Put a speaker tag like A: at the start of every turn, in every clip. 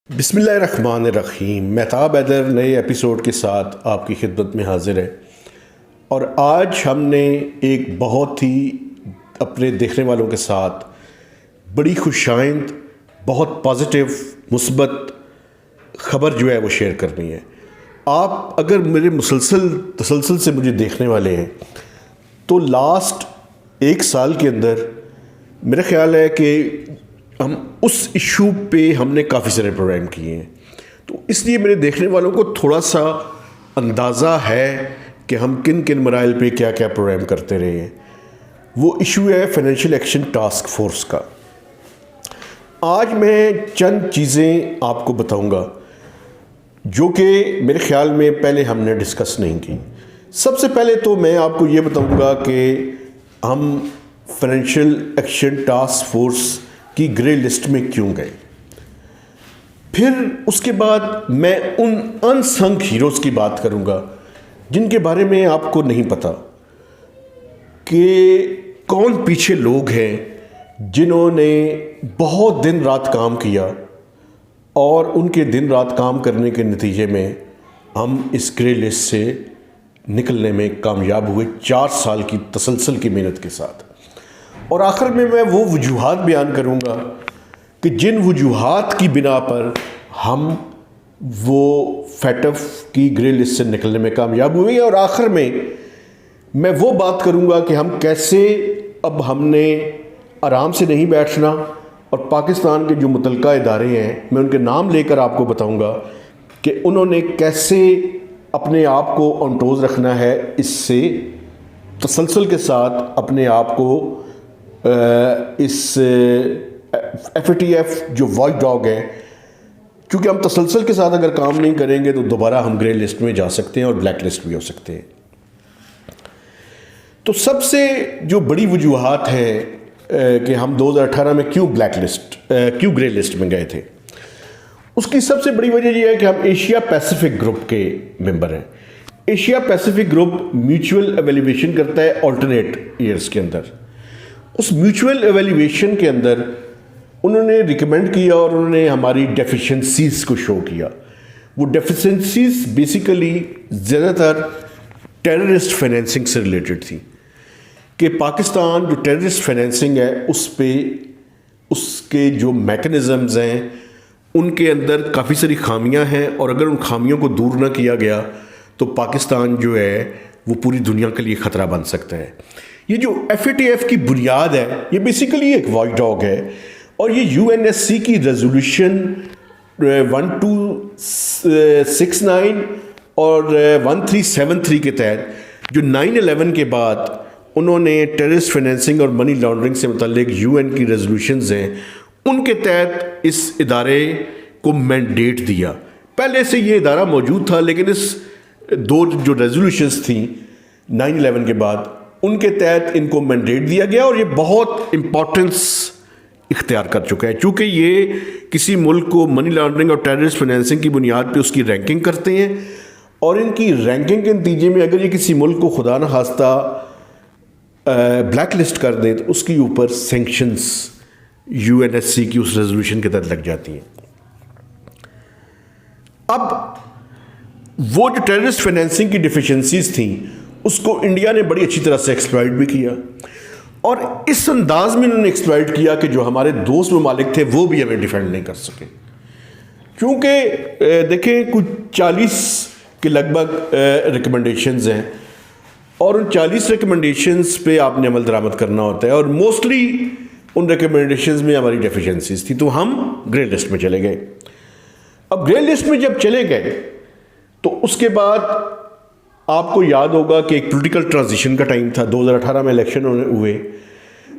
A: बिस्मिल्लाहिर्रहमानिर्रहीम। मेहताब हैदर नए एपिसोड के साथ आपकी खिदमत में हाजिर है। और आज हमने एक बहुत ही अपने देखने वालों के साथ बड़ी खुशाइंद, बहुत पॉजिटिव, मुस्बत ख़बर जो है वो शेयर करनी है। आप अगर मेरे तसलसल से मुझे देखने वाले हैं तो लास्ट एक साल के अंदर मेरा ख़्याल है कि हम उस इशू पे हमने काफ़ी सारे प्रोग्राम किए हैं, तो इसलिए मेरे देखने वालों को थोड़ा सा अंदाज़ा है कि हम किन किन मराइल पे क्या क्या प्रोग्राम करते रहे हैं। वो इशू है फाइनेंशियल एक्शन टास्क फोर्स का। आज मैं चंद चीज़ें आपको बताऊंगा जो कि मेरे ख्याल में पहले हमने डिस्कस नहीं की। सबसे पहले तो मैं आपको ये बताऊंगा कि हम फाइनेंशियल एक्शन टास्क फोर्स की ग्रे लिस्ट में क्यों गए। फिर उसके बाद मैं उन अनसंग हीरोज़ की बात करूंगा जिनके बारे में आपको नहीं पता कि कौन पीछे लोग हैं जिन्होंने बहुत दिन रात काम किया और उनके दिन रात काम करने के नतीजे में हम इस ग्रे लिस्ट से निकलने में कामयाब हुए 4 साल की तसलसल की मेहनत के साथ। और आखिर में मैं वो वजूहात बयान करूंगा कि जिन वजूहात की बिना पर हम वो फैटफ की ग्रे लिस्ट से निकलने में कामयाब हुए। और आखिर में मैं वो बात करूंगा कि हम कैसे अब हमने आराम से नहीं बैठना और पाकिस्तान के जो मुतल्लिका इदारे हैं, मैं उनके नाम लेकर आपको बताऊंगा कि उन्होंने कैसे अपने आप को ऑन टोज रखना है, इससे तसलसल के साथ अपने आप को इस FATF जो वॉच डॉग है, क्योंकि हम तसलसल के साथ अगर काम नहीं करेंगे तो दोबारा हम ग्रे लिस्ट में जा सकते हैं और ब्लैक लिस्ट भी हो सकते हैं। तो सबसे जो बड़ी वजूहात है कि हम 2018 में क्यों ग्रे लिस्ट में गए थे, उसकी सबसे बड़ी वजह यह है कि हम एशिया पैसिफिक ग्रुप के मेंबर हैं। Asia Pacific group mutual evaluation करता है ऑल्टरनेट ईयर्स के अंदर। उस म्यूचुअल एवेल्यूएशन के अंदर उन्होंने रिकमेंड किया और उन्होंने हमारी डेफिशिएंसीज को शो किया। वो डेफिशिएंसीज बेसिकली ज़्यादातर टेररिस्ट फाइनेंसिंग से रिलेटेड थी कि पाकिस्तान जो टेररिस्ट फाइनेंसिंग है उस पे उसके जो मैकेनिज़म्स हैं उनके अंदर काफ़ी सारी खामियां हैं, और अगर उन खामियों को दूर ना किया गया तो पाकिस्तान जो है वो पूरी दुनिया के लिए ख़तरा बन सकता है। ये जो FATF की बुनियाद है ये बेसिकली एक वॉच डॉग है, और ये UNSC की रेजोल्यूशन 1269 और 1373 के तहत जो 9/11 के बाद उन्होंने टेररिस्ट फाइनेंसिंग और मनी लॉन्ड्रिंग से मुतल्लिक UN की रेजोल्यूशंस हैं, उनके तहत इस इदारे को मैंडेट दिया। पहले से ये इदारा मौजूद था, लेकिन इस दो जो रेजोल्यूशंस थी 9/11 के बाद उनके तहत इनको मैंडेट दिया गया, और ये बहुत इंपॉर्टेंस इख्तियार कर चुका है। चूँकि ये किसी मुल्क को मनी लॉन्ड्रिंग और टेररिस्ट फाइनेंसिंग की बुनियाद पे उसकी रैंकिंग करते हैं, और इनकी रैंकिंग के नतीजे में अगर ये किसी मुल्क को खुदा न खास्ता ब्लैक लिस्ट कर दें तो उसके ऊपर सैंक्शंस UNSC की उस रेजोल्यूशन के तहत लग जाती हैं। अब वो जो टेररिस्ट फाइनेंसिंग की डिफिशिएंसीज थी उसको इंडिया ने बड़ी अच्छी तरह से एक्सप्लॉइट भी किया, और इस अंदाज में उन्होंने एक्सप्लॉइट किया कि जो हमारे दोस्त ममालिक थे वो भी हमें डिफेंड नहीं कर सके। क्योंकि देखें कुछ 40 के लगभग रिकमेंडेशंस हैं, और उन 40 रिकमेंडेशंस पे आपने अमल दरामद करना होता है, और मोस्टली उन रिकमेंडेशंस में हमारी डेफिशिएंसीज थी, तो हम ग्रे लिस्ट में चले गए। अब ग्रे लिस्ट में जब चले गए तो उसके बाद आपको याद होगा कि एक पॉलिटिकल ट्रांजिशन का टाइम था। 2018 में इलेक्शन हुए।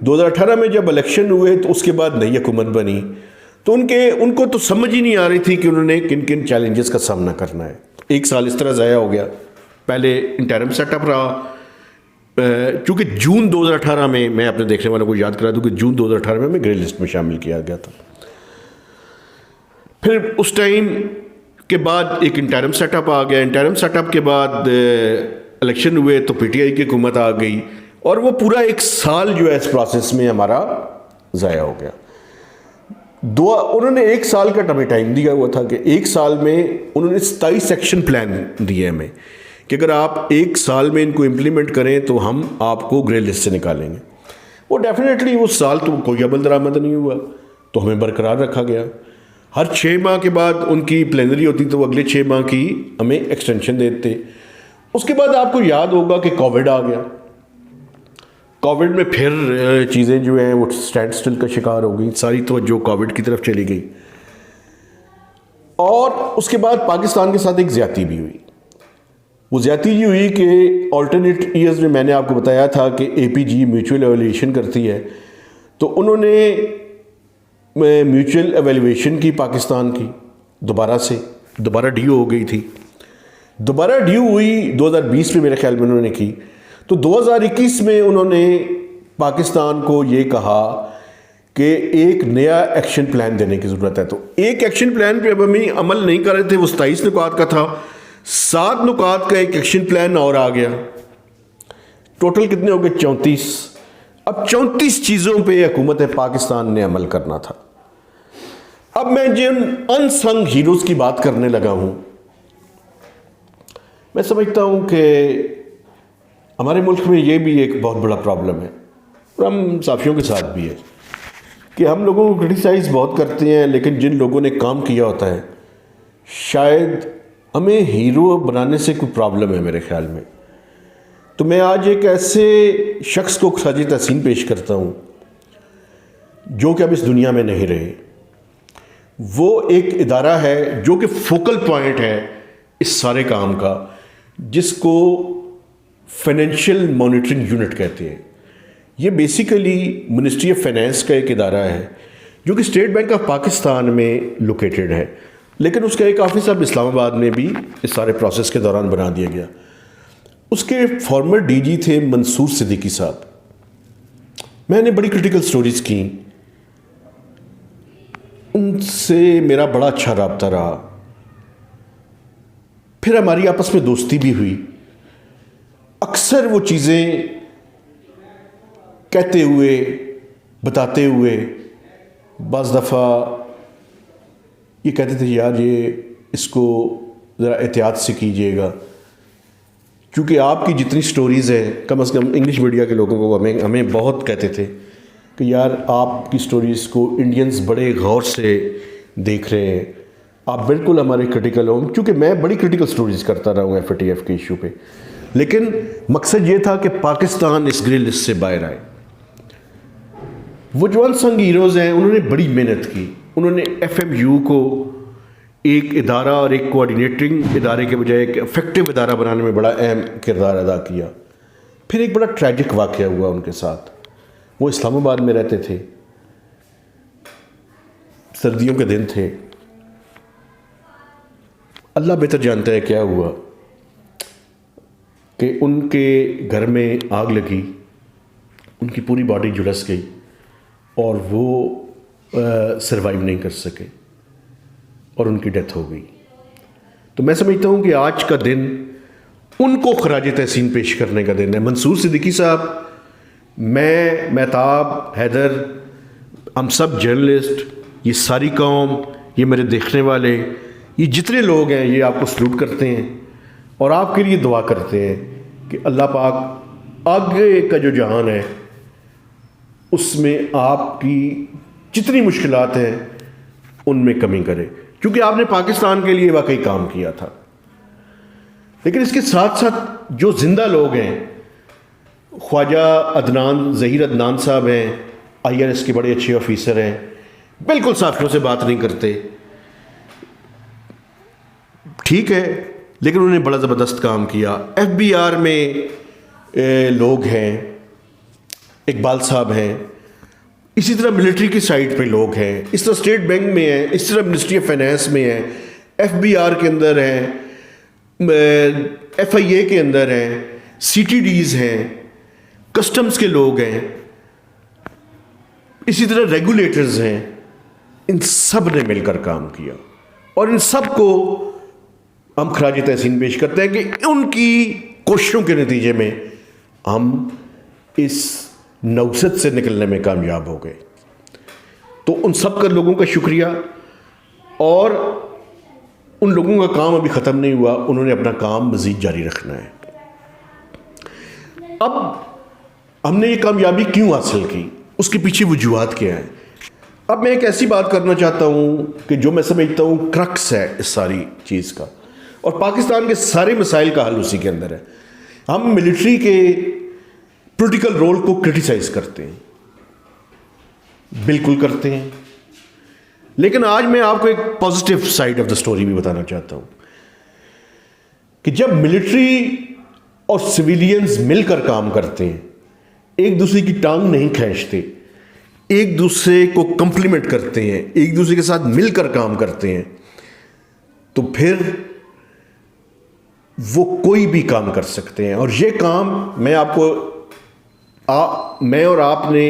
A: 2018 में जब इलेक्शन हुए तो उसके बाद नई हुकूमत बनी, तो उनको तो समझ ही नहीं आ रही थी कि उन्होंने किन किन चैलेंजेस का सामना करना है। एक साल इस तरह ज़ाया हो गया। पहले इंटरिम सेटअप रहा, चूँकि जून 2018 में, मैं अपने देखने वालों को याद करा दूँ कि जून 2018 में ग्रे लिस्ट में शामिल किया गया था। फिर उस टाइम के बाद एक इंटरिम सेटअप आ गया। इंटरिम सेटअप के बाद इलेक्शन हुए तो PTI की हुकूमत आ गई, और वो पूरा एक साल जो है इस प्रोसेस में हमारा ज़ाया हो गया। उन्होंने 1 साल का टाइम दिया हुआ था कि 1 साल में उन्होंने 27 एक्शन प्लान दिए हमें कि अगर आप 1 साल में इनको इम्प्लीमेंट करें तो हम आपको ग्रे लिस्ट से निकालेंगे। वो डेफिनेटली उस साल तो कोई अमल दरामद नहीं हुआ, तो हमें बरकरार रखा गया। हर 6 माह के बाद उनकी प्लेनरी होती तो वो अगले 6 माह की हमें एक्सटेंशन देते। उसके बाद आपको याद होगा कि कोविड आ गया। कोविड में फिर चीज़ें जो हैं वो स्टैंड स्टिल का शिकार हो गई, सारी तवज्जो कोविड की तरफ चली गई। और उसके बाद पाकिस्तान के साथ एक ज़्यादती भी हुई। वो ज़्यादती ये हुई कि ऑल्टरनेट ईयर्स में मैंने आपको बताया था कि APG म्यूचुअल एवेल्यूएशन करती है, तो उन्होंने म्यूचुअल एवेल्यूएशन की पाकिस्तान की दोबारा ड्यू हो गई थी। दोबारा ड्यू हुई 2020 में मेरे ख्याल में उन्होंने की। तो 2021 में उन्होंने पाकिस्तान को ये कहा कि एक नया एक्शन प्लान देने की ज़रूरत है। तो एक एक्शन प्लान पे अब हम अमल नहीं कर रहे थे, वो 27 नुकात का था। 7 नुकात का एक एक्शन प्लान और आ गया। टोटल कितने हो गए? 34। अब 34 चीज़ों पे हुकूमत पाकिस्तान ने अमल करना था। अब मैं जिन अनसंग हीरोज़ की बात करने लगा हूँ, मैं समझता हूँ कि हमारे मुल्क में ये भी एक बहुत बड़ा प्रॉब्लम है, और हम साफियों के साथ भी है, कि हम लोगों को क्रिटिसाइज़ बहुत करते हैं, लेकिन जिन लोगों ने काम किया होता है, शायद हमें हीरो बनाने से कोई प्रॉब्लम है मेरे ख्याल में। तो मैं आज एक ऐसे शख्स को खराज तहसीन पेश करता हूँ जो कि अब इस दुनिया में नहीं रहे। वो एक इदारा है जो कि फोकल पॉइंट है इस सारे काम का, जिसको फाइनेंशियल मॉनिटरिंग यूनिट कहते हैं। ये बेसिकली मिनिस्ट्री ऑफ फाइनेंस का एक इदारा है जो कि स्टेट बैंक ऑफ पाकिस्तान में लोकेटेड है, लेकिन उसका एक ऑफिस अब इस्लामाबाद में भी इस सारे प्रोसेस के दौरान बना दिया गया। उसके फॉर्मर DG थे मंसूर सिद्दीकी साहब। मैंने बड़ी क्रिटिकल स्टोरीज की, उनसे मेरा बड़ा अच्छा रब्ता रहा, फिर हमारी आपस में दोस्ती भी हुई। अक्सर वो चीज़ें कहते हुए बताते हुए बाज़ दफ़ा ये कहते थे, यार ये इसको ज़रा एहतियात से कीजिएगा, क्योंकि आपकी जितनी स्टोरीज़ हैं, कम से कम इंग्लिश मीडिया के लोगों को हमें बहुत कहते थे कि यार आपकी स्टोरीज़ को इंडियंस बड़े गौर से देख रहे हैं, आप बिल्कुल हमारे क्रिटिकल हो। क्योंकि मैं बड़ी क्रिटिकल स्टोरीज़ करता रहा हूँ FATF के इशू पे, लेकिन मकसद ये था कि पाकिस्तान इस ग्रे लिस्ट से बाहर आए। वो जो अनसंग हीरोज़ हैं, उन्होंने बड़ी मेहनत की। उन्होंने FMU को एक इदारा और एक कोऑर्डिनेटिंग इदारे के बजाय एक इफेक्टिव इदारा बनाने में बड़ा अहम किरदार अदा किया। फिर एक बड़ा ट्रैजिक वाक़या हुआ उनके साथ। वो इस्लामाबाद में रहते थे, सर्दियों के दिन थे, अल्लाह बेहतर जानता है क्या हुआ कि उनके घर में आग लगी, उनकी पूरी बॉडी झुलस गई और वो सरवाइव नहीं कर सके और उनकी डेथ हो गई। तो मैं समझता हूँ कि आज का दिन उनको खराज तहसीन पेश करने का दिन है। मंसूर सिद्दीकी साहब, मैं, महताब, हैदर, हम सब जर्नलिस्ट, ये सारी कौम, ये मेरे देखने वाले, ये जितने लोग हैं, ये आपको सलूट करते हैं और आपके लिए दुआ करते हैं कि अल्लाह पाक आगे का जो जहान है उसमें आपकी जितनी मुश्किलात हैं उनमें कमी करे, क्योंकि आपने पाकिस्तान के लिए वाकई काम किया था। लेकिन इसके साथ साथ जो जिंदा लोग हैं, ख्वाजा अदनान, ज़हीर अदनान साहब हैं, IRS के बड़े अच्छे ऑफिसर हैं, बिल्कुल साथियों से बात नहीं करते, ठीक है, लेकिन उन्होंने बड़ा ज़बरदस्त काम किया। FBR में लोग हैं, इकबाल साहब हैं, इसी तरह मिलिट्री की साइड पे लोग हैं, इस तरह स्टेट बैंक में हैं, इस तरह मिनिस्ट्री ऑफ फाइनेंस में हैं, FBR के अंदर हैं, FIA के अंदर हैं, CTDs हैं, कस्टम्स के लोग हैं, इसी तरह रेगुलेटर्स हैं। इन सब ने मिलकर काम किया और इन सब को हम खराज तहसीन पेश करते हैं कि उनकी कोशिशों के नतीजे में हम इस नौसत से निकलने में कामयाब हो गए। तो उन सब का लोगों का शुक्रिया। और उन लोगों का काम अभी ख़त्म नहीं हुआ, उन्होंने अपना काम मज़ीद जारी रखना है। अब हमने ये कामयाबी क्यों हासिल की, उसके पीछे वजूहात क्या हैं। अब मैं एक ऐसी बात करना चाहता हूँ कि जो मैं समझता हूँ क्रक्स है इस सारी चीज़ का, और पाकिस्तान के सारे मसाइल का हल उसी के अंदर है। हम मिलिट्री के पॉलिटिकल रोल को क्रिटिसाइज़ करते हैं, बिल्कुल करते हैं, लेकिन आज मैं आपको एक positive side of the story भी बताना चाहता हूँ कि जब मिलिट्री और सिविलियंस मिलकर काम करते हैं, एक दूसरे की टांग नहीं खींचते, एक दूसरे को कंप्लीमेंट करते हैं, एक दूसरे के साथ मिलकर काम करते हैं, तो फिर वो कोई भी काम कर सकते हैं। और ये काम मैं आपको मैं और आपने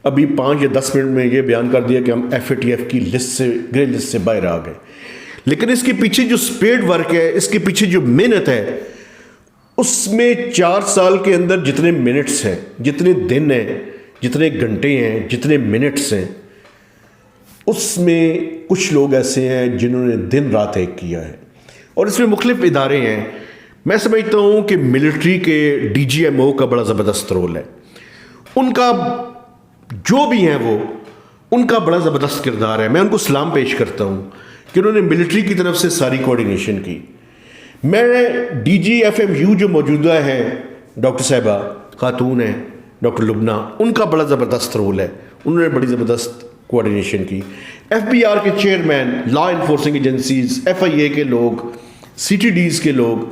A: अभी 5 या 10 मिनट में ये बयान कर दिया कि हम FATF की लिस्ट से, ग्रे लिस्ट से बाहर आ गए, लेकिन इसके पीछे जो स्पेड वर्क है, इसके पीछे जो मेहनत है, उसमें 4 साल के अंदर जितने मिनट्स हैं, जितने दिन हैं, जितने घंटे हैं, जितने मिनट्स हैं, उसमें कुछ लोग ऐसे हैं जिन्होंने दिन रात एक किया है। और इसमें मुख्तलिफ इदारे हैं। मैं समझता हूँ कि मिलिट्री के DGMO का बड़ा ज़बरदस्त रोल है, उनका जो भी हैं वो, उनका बड़ा ज़बरदस्त किरदार है। मैं उनको सलाम पेश करता हूँ कि उन्होंने मिलिट्री की तरफ से सारी कोऑर्डिनेशन की। मैं DGFMU जो मौजूदा हैं, डॉक्टर साहिबा खातून हैं, डॉक्टर लुबना, उनका बड़ा ज़बरदस्त रोल है, उन्होंने बड़ी ज़बरदस्त कोऑर्डिनेशन की। FBR के chairman, law enforcing agencies, FIA के लोग, CTDs के लोग,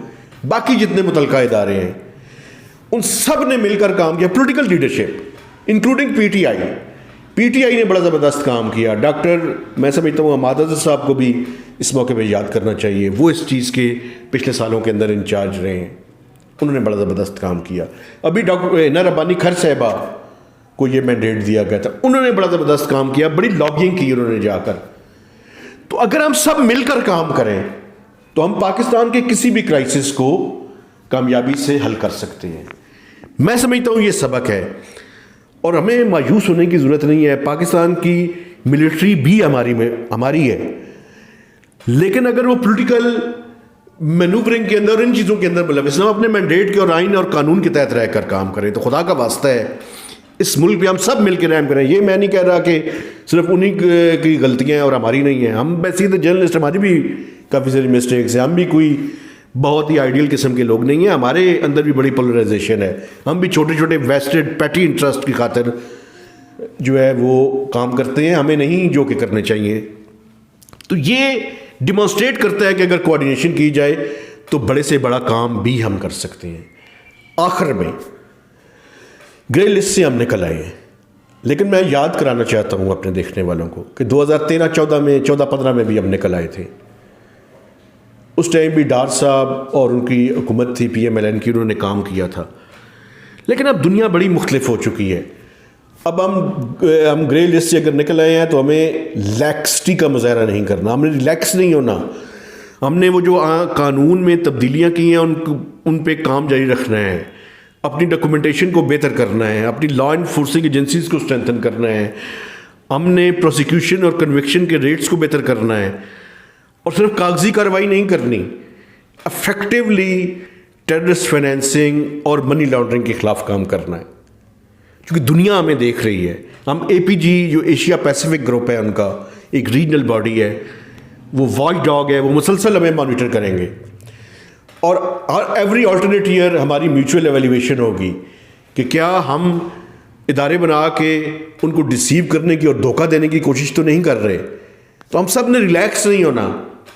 A: बाकी जितने मुतलका इदारे हैं, उन सब ने मिलकर काम किया। पॉलिटिकल लीडरशिप इंक्लूडिंग PTI ने बड़ा ज़बरदस्त काम किया। डॉक्टर, मैं समझता हूँ हमाद अज़हर साहब को भी इस मौके पे याद करना चाहिए, वो इस चीज़ के पिछले सालों के अंदर इंचार्ज रहे हैं, उन्होंने बड़ा ज़बरदस्त काम किया। अभी डॉक्टर हिना रब्बानी खर साहिबा को ये मैंडेट दिया गया था, उन्होंने बड़ा ज़बरदस्त काम किया, बड़ी लॉबिंग की उन्होंने जाकर। तो अगर हम सब मिलकर काम करें तो हम पाकिस्तान के किसी भी क्राइसिस को कामयाबी से हल कर सकते हैं। मैं समझता हूँ ये सबक है और हमें मायूस होने की ज़रूरत नहीं है। पाकिस्तान की मिलिट्री भी हमारी है, लेकिन अगर वो पॉलिटिकल मैनूवरिंग के अंदर, इन चीज़ों के अंदर मुलविस ना, अपने मैंडेट के और आइन और कानून के तहत रहकर काम करें, तो खुदा का वास्ता है इस मुल्क पे हम सब मिलकर रहम करें। ये मैं नहीं कह रहा कि सिर्फ उन्हीं की गलतियां हैं और हमारी नहीं है। हम वैसे तो जर्नलिस्ट, हमारी भी काफ़ी सारी मिस्टेक्स हैं, हम भी कोई बहुत ही आइडियल किस्म के लोग नहीं हैं, हमारे अंदर भी बड़ी पोलराइजेशन है, हम भी छोटे छोटे वेस्टेड पैटी इंटरेस्ट की खातिर जो है वो काम करते हैं, हमें नहीं जो कि करने चाहिए। तो ये डिमॉन्स्ट्रेट करता है कि अगर कोऑर्डिनेशन की जाए तो बड़े से बड़ा काम भी हम कर सकते हैं। आखिर में ग्रे लिस्ट से हम निकल आए हैं, लेकिन मैं याद कराना चाहता हूं अपने देखने वालों को कि 2013-14 में, 14-15 में भी हम निकल आए थे। उस टाइम भी डार साहब और उनकी हुकूमत थी PMLN की, उन्होंने काम किया था। लेकिन अब दुनिया बड़ी मुख्तलिफ हो चुकी है। अब हम ग्रे लिस्ट से अगर निकल आए हैं तो हमें लैक्सिटी का मुजाहरा नहीं करना, हमने रिलैक्स नहीं होना, हमने वो जो कानून में तब्दीलियाँ की हैं उन पे काम जारी रखना है, अपनी डॉक्यूमेंटेशन को बेहतर करना है, अपनी लॉ इन्फोर्सिंग एजेंसीज को स्ट्रेंथन करना है, हमने प्रोसिक्यूशन और कन्विक्शन के रेट्स को बेहतर करना है, और सिर्फ कागजी कार्रवाई नहीं करनी, इफेक्टिवली टेररिस्ट फाइनेंसिंग और मनी लॉन्ड्रिंग के खिलाफ काम करना है, क्योंकि दुनिया हमें देख रही है। हम APG जो एशिया पैसिफिक ग्रुप है, उनका एक रीजनल बॉडी है, वो वॉच डॉग है, वो मुसलसल हमें मॉनिटर करेंगे। और एवरी ऑल्टरनेट ईयर हमारी म्यूचुअल एवेल्यूएशन होगी कि क्या हम इदारे बना के उनको डिसीव करने की और धोखा देने की कोशिश तो नहीं कर रहे। तो हम सब ने रिलैक्स नहीं होना,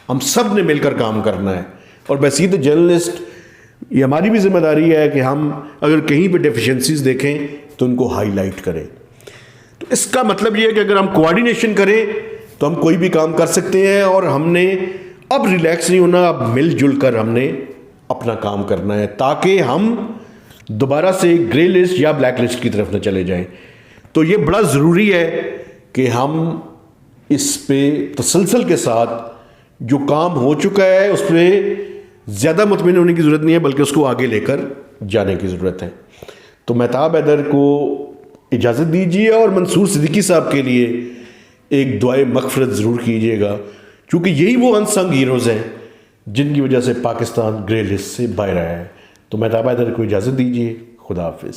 A: हम सब ने मिलकर काम करना है। और वैसे तो जर्नलिस्ट, ये हमारी भी जिम्मेदारी है कि हम अगर कहीं पे डेफिशिएंसीज देखें तो उनको हाईलाइट करें। तो इसका मतलब ये है कि अगर हम कोऑर्डिनेशन करें तो हम कोई भी काम कर सकते हैं, और हमने अब रिलैक्स नहीं होना, अब मिलजुल कर हमने अपना काम करना है, ताकि हम दोबारा से ग्रे लिस्ट या ब्लैक लिस्ट की तरफ न चले जाएं। तो ये बड़ा ज़रूरी है कि हम इस पे तसलसल के साथ जो काम हो चुका है उस पर ज़्यादा मुतमिन होने की ज़रूरत नहीं है, बल्कि उसको आगे लेकर जाने की ज़रूरत है। तो मेहताब हैदर को इजाज़त दीजिए और मंसूर सिद्दीकी साहब के लिए एक दुआए मग़फ़िरत ज़रूर कीजिएगा, क्योंकि यही वो अनसंग हीरोज़ हैं जिनकी वजह से पाकिस्तान ग्रे लिस्ट से बाहर आया है। तो मैं ताब हैदर को इजाज़त दीजिए। खुदा हाफिज़।